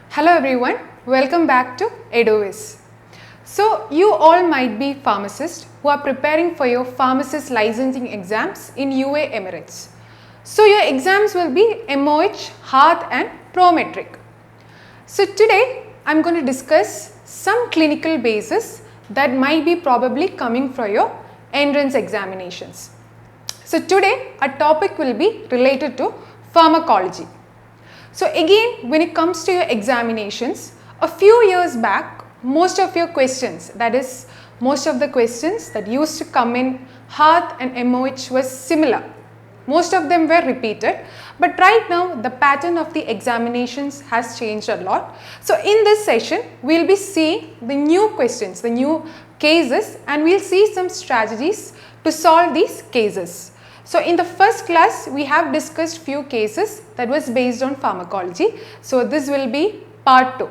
Hello everyone, welcome back to EduViz. So you all might be pharmacists who are preparing for your pharmacist licensing exams in UAE Emirates. So your exams will be MOH, Haad and Prometric. So today I am going to discuss some clinical basis that might be probably coming for your entrance examinations. So today our topic will be related to pharmacology. So again, when it comes to your examinations, a few years back, most of your questions, that is most of the questions that used to come in Haad and MOH was similar. Most of them were repeated, but right now the pattern of the examinations has changed a lot. So in this session, we will be seeing the new questions, the new cases, and we will see some strategies to solve these cases. So in the first class, we have discussed few cases that was based on pharmacology. So this will be part 2.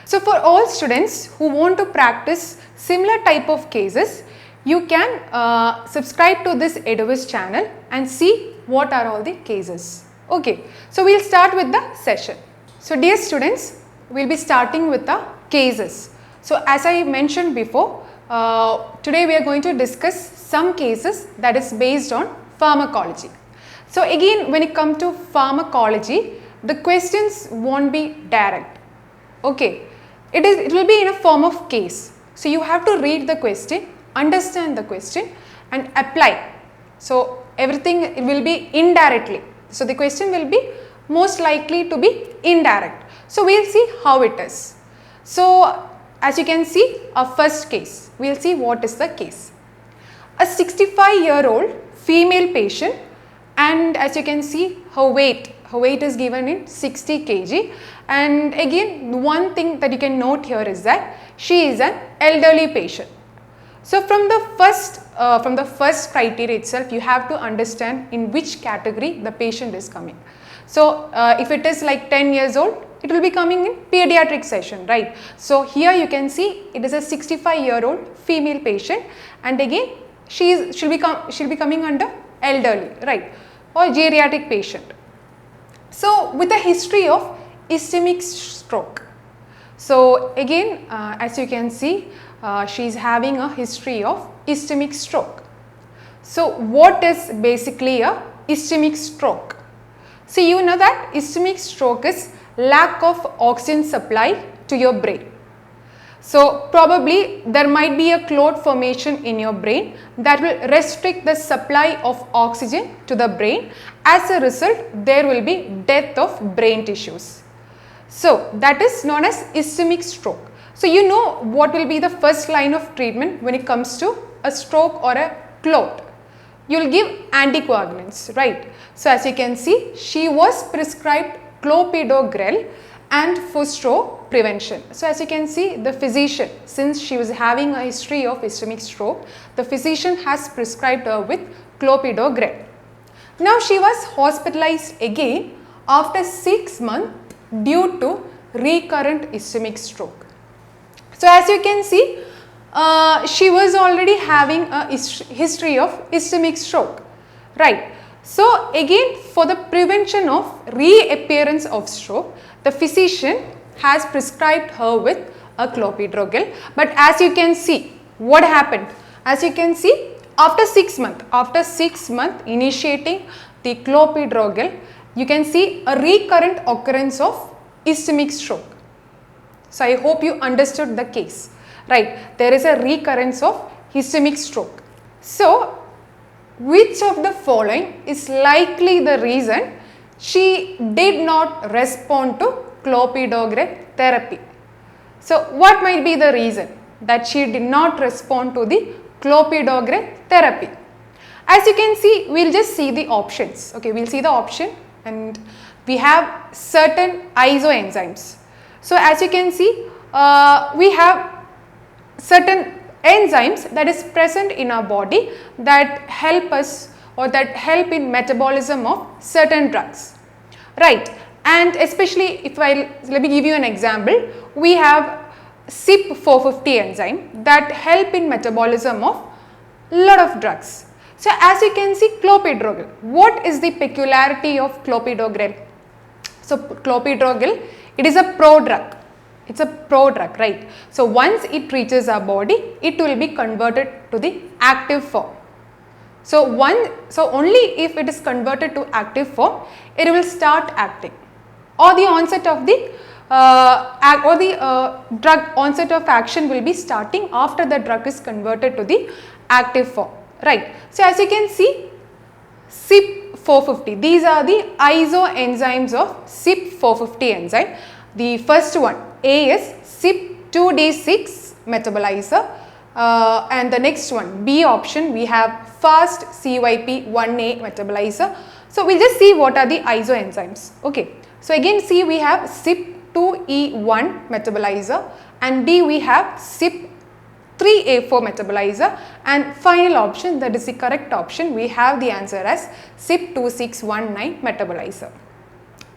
So for all students who want to practice similar type of cases, you can subscribe to this EduViz channel and see what are all the cases. Okay, so we will start with the session. So dear students, we will be starting with the cases. So as I mentioned before, today we are going to discuss some cases that is based on pharmacology. So again, when it comes to pharmacology, the questions won't be direct. Okay, it will be in a form of case. So you have to read the question, understand the question and apply. So everything it will be indirectly. So the question will be most likely to be indirect. So we will see how it is. So as you can see, our first case, we will see what is the case. A 65-year-old female patient, and as you can see her weight is given in 60 kg, and again one thing that you can note here is that she is an elderly patient. So from the first criteria itself, you have to understand in which category the patient is coming. So if it is like 10 years old, it will be coming in pediatric session, right? So here you can see it is a 65-year-old female patient, and again she'll be coming under elderly, right, or geriatric patient. So with a history of ischemic stroke. So again, as you can see, she is having a history of ischemic stroke. So what is basically a ischemic stroke? So you know that ischemic stroke is lack of oxygen supply to your brain. So probably there might be a clot formation in your brain that will restrict the supply of oxygen to the brain. As a result, there will be death of brain tissues. So that is known as ischemic stroke. So you know what will be the first line of treatment when it comes to a stroke or a clot. You will give anticoagulants, right? So as you can see, she was prescribed clopidogrel and for stroke prevention. So as you can see, the physician, since she was having a history of ischemic stroke, the physician has prescribed her with clopidogrel. Now she was hospitalized again after 6 months due to recurrent ischemic stroke. So as you can see, she was already having a history of ischemic stroke, right? So again, for the prevention of reappearance of stroke, the physician has prescribed her with a clopidogrel. But as you can see, what happened? As you can see, after 6 months initiating the clopidogrel, you can see a recurrent occurrence of ischemic stroke. So I hope you understood the case, right? There is a recurrence of ischemic stroke. So which of the following is likely the reason she did not respond to clopidogrel therapy? So what might be the reason that she did not respond to the clopidogrel therapy? As you can see, we will just see the options. Okay, we will see the option, and we have certain isoenzymes. So as you can see, we have certain enzymes that is present in our body that help us or that help in metabolism of certain drugs, right? And especially let me give you an example. We have CYP450 enzyme that help in metabolism of lot of drugs. So as you can see, clopidogrel. What is the peculiarity of clopidogrel? So clopidogrel, it is a prodrug. It's a prodrug, right? So once it reaches our body, it will be converted to the active form. So only if it is converted to active form, it will start acting, or the onset of the drug onset of action will be starting after the drug is converted to the active form, right? So as you can see, CYP450, these are the isoenzymes of CYP450 enzyme. The first one, A, is CYP2D6 metabolizer, and the next one, B option, we have fast CYP1A metabolizer. So we'll just see what are the isoenzymes. Okay, so again see, we have CYP2E1 metabolizer, and D we have CYP3A4 metabolizer, and final option, that is the correct option, we have the answer as CYP2619 metabolizer.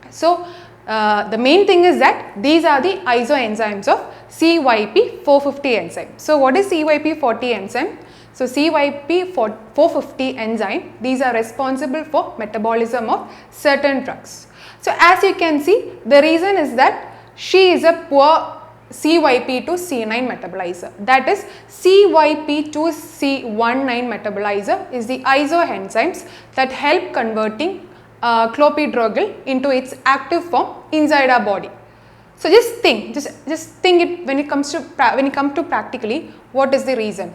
So the main thing is that these are the isoenzymes of CYP450 enzyme. So what is CYP40 enzyme? So CYP450 enzyme, these are responsible for metabolism of certain drugs. So as you can see, the reason is that she is a poor CYP2C9 metabolizer. That is, CYP2C19 metabolizer is the isoenzymes that help converting clopidogrel into its active form inside our body. So just think, just think it when it comes to practically, what is the reason?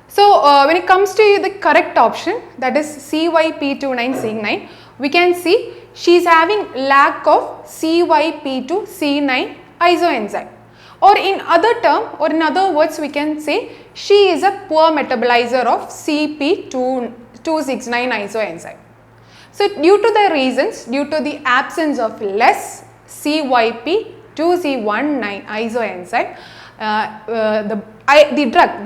So when it comes to the correct option, that is CYP29C9, we can see she is having lack of CYP2C9 isoenzyme, or in other words, we can say she is a poor metabolizer of CYP269 isoenzyme. So due to the reasons, due to the absence of less CYP2C19 isoenzyme, the drug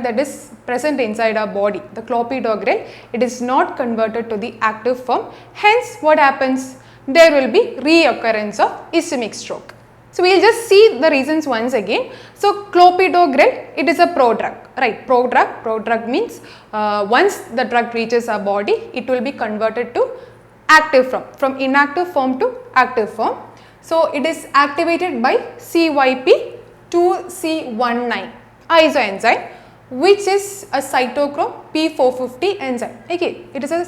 that is present inside our body, the clopidogrel, it is not converted to the active form. Hence, what happens? There will be reoccurrence of ischemic stroke. So we will just see the reasons once again. So clopidogrel, it is a prodrug, right? Prodrug means once the drug reaches our body, it will be converted to active form, from inactive form to active form. So it is activated by CYP2C19 isoenzyme, which is a cytochrome P450 enzyme. Okay, it is an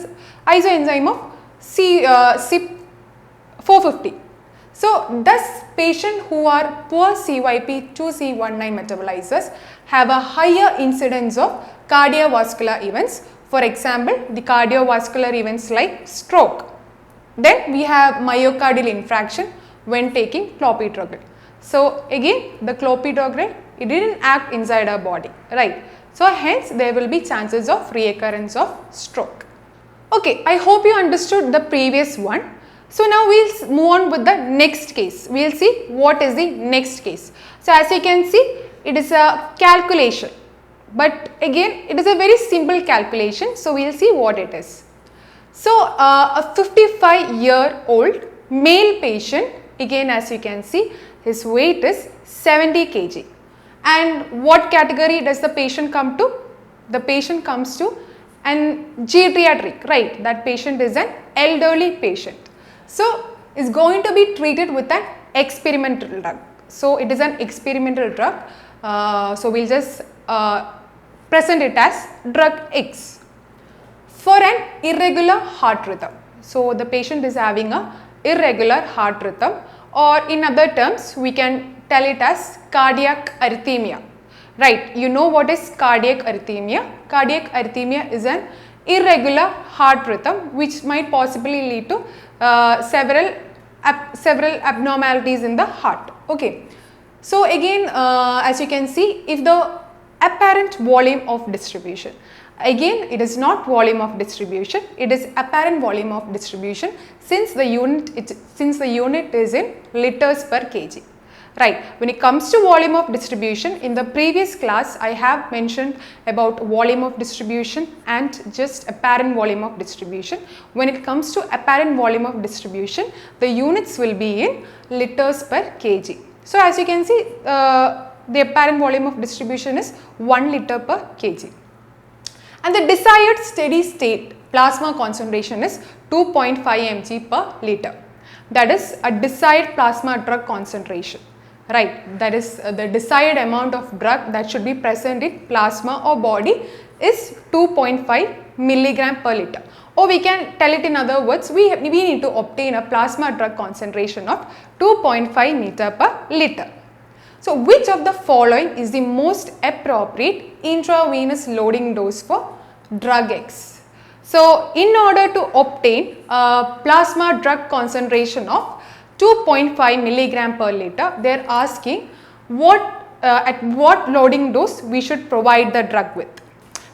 isoenzyme of CYP450. So thus, patients who are poor CYP2C19 metabolizers have a higher incidence of cardiovascular events. For example, the cardiovascular events like stroke. Then we have myocardial infarction when taking clopidogrel. So again, the clopidogrel, it didn't act inside our body, right? So hence there will be chances of reoccurrence of stroke. Okay, I hope you understood the previous one. So now we'll move on with the next case. We'll see what is the next case. So as you can see, it is a calculation, but again it is a very simple calculation. So we'll see what it is. So a 55-year-old male patient, again as you can see, his weight is 70 kg. And what category does the patient come to? The patient comes to an geriatric, right? That patient is an elderly patient. So is going to be treated with an experimental drug. So it is an experimental drug. So we'll just present it as drug X for an irregular heart rhythm. So the patient is having a irregular heart rhythm, or in other terms we can tell it as cardiac arrhythmia, right? You know what is cardiac arrhythmia? Cardiac arrhythmia is an irregular heart rhythm which might possibly lead to several abnormalities in the heart. Okay, so again as you can see, if the apparent volume of distribution, again it is not volume of distribution, it is apparent volume of distribution, since the unit is in liters per kg. Right, when it comes to volume of distribution, in the previous class I have mentioned about volume of distribution and just apparent volume of distribution. When it comes to apparent volume of distribution, the units will be in liters per kg. So as you can see, the apparent volume of distribution is 1 liter per kg. and the desired steady state plasma concentration is 2.5 mg per liter. That is a desired plasma drug concentration, right? That is the desired amount of drug that should be present in plasma or body is 2.5 milligram per liter. Or we can tell it in other words, we need to obtain a plasma drug concentration of 2.5 meter per liter. So, which of the following is the most appropriate intravenous loading dose for drug X? So, in order to obtain a plasma drug concentration of 2.5 milligram per liter, they are asking at what loading dose we should provide the drug with.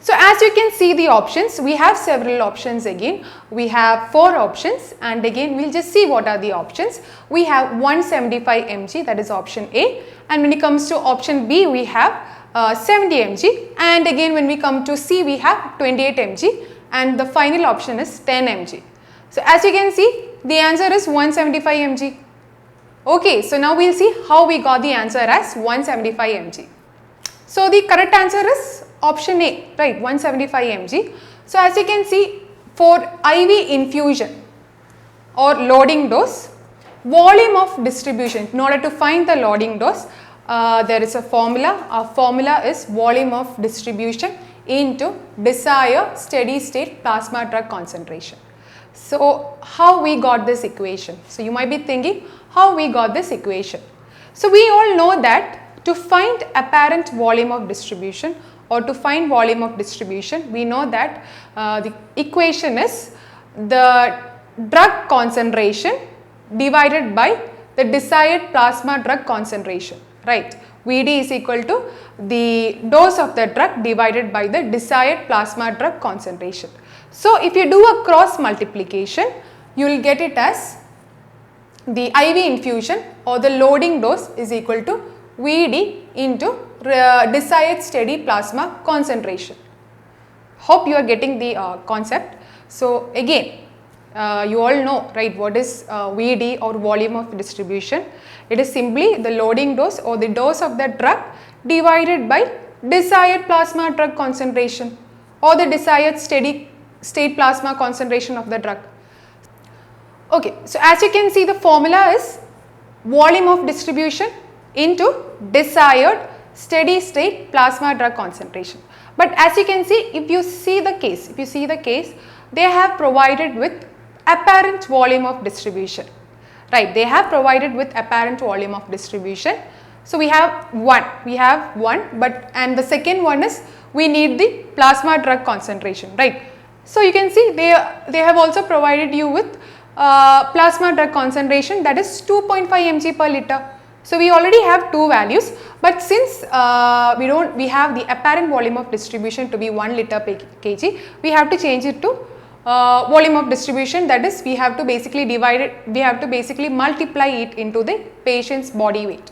So, as you can see the options, we have several options again. We have 4 options, and again we will just see what are the options. We have 175 mg, that is option A, and when it comes to option B we have 70 mg, and again when we come to C we have 28 mg, and the final option is 10 mg. So, as you can see the answer is 175 mg. Okay, so now we will see how we got the answer as 175 mg. So, the correct answer is option A, right, 175 mg. So, as you can see, for IV infusion or loading dose, volume of distribution, in order to find the loading dose, there is a formula. Our formula is volume of distribution into desired steady state plasma drug concentration. So, how we got this equation? So, you might be thinking how we got this equation. So, we all know that to find apparent volume of distribution or to find volume of distribution, we know that the equation is the drug concentration divided by the desired plasma drug concentration, right? Vd is equal to the dose of the drug divided by the desired plasma drug concentration. So, if you do a cross multiplication, you will get it as the IV infusion or the loading dose is equal to Vd into desired steady plasma concentration. Hope you are getting the concept. So, again you all know, right, what is Vd or volume of distribution. It is simply the loading dose or the dose of the drug divided by desired plasma drug concentration or the desired steady state plasma concentration of the drug. Okay, so as you can see the formula is volume of distribution into desired steady state plasma drug concentration. But as you can see, if you see the case, they have provided with apparent volume of distribution, right? They have provided with apparent volume of distribution. So, we have one, but and the second one is we need the plasma drug concentration, right? So, you can see they have also provided you with plasma drug concentration, that is 2.5 mg per liter. So, we already have two values, but since we have the apparent volume of distribution to be 1 liter per kg, we have to change it to volume of distribution, that is we have to basically divide it, we have to basically multiply it into the patient's body weight,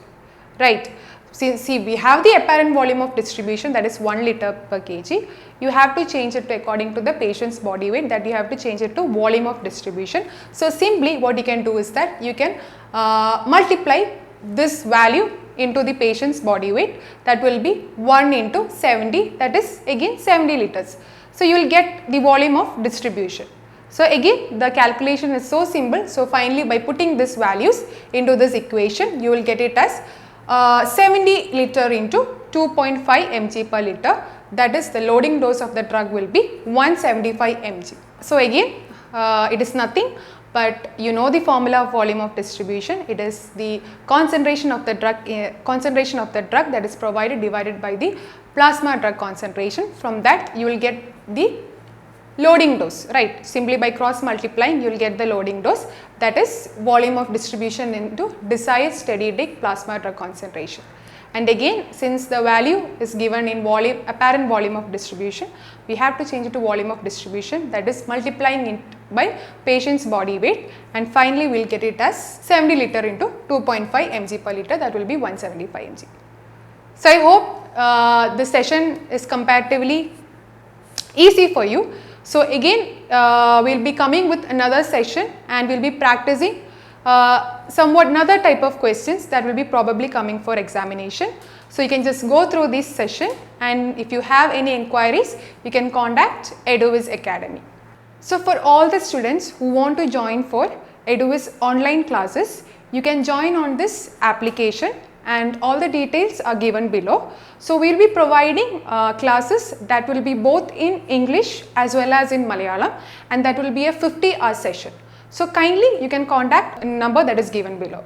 right. See, we have the apparent volume of distribution, that is 1 liter per kg. You have to change it to according to the patient's body weight, that you have to change it to volume of distribution. So, simply what you can do is that you can multiply this value into the patient's body weight, that will be 1 into 70, that is again 70 liters. So, you will get the volume of distribution. So, again the calculation is so simple. So, finally by putting these values into this equation, you will get it as 70 liter into 2.5 mg per liter, that is the loading dose of the drug will be 175 mg. So, again it is nothing but you know the formula of volume of distribution. It is the concentration of the drug that is provided divided by the plasma drug concentration. From that you will get the loading dose, right. Simply by cross multiplying you will get the loading dose, that is volume of distribution into desired steady state plasma drug concentration. And again, since the value is given in volume, apparent volume of distribution, we have to change it to volume of distribution, that is multiplying it by patient's body weight, and finally we will get it as 70 liter into 2.5 mg per liter, that will be 175 mg. So, I hope this session is comparatively easy for you. So, again we will be coming with another session and we will be practicing somewhat another type of questions that will be probably coming for examination. So you can just go through this session, and if you have any inquiries, you can contact Eduvis Academy. So for all the students who want to join for Eduvis online classes, you can join on this application and all the details are given below. So we will be providing classes that will be both in English as well as in Malayalam, and that will be a 50-hour session. So kindly you can contact a number that is given below.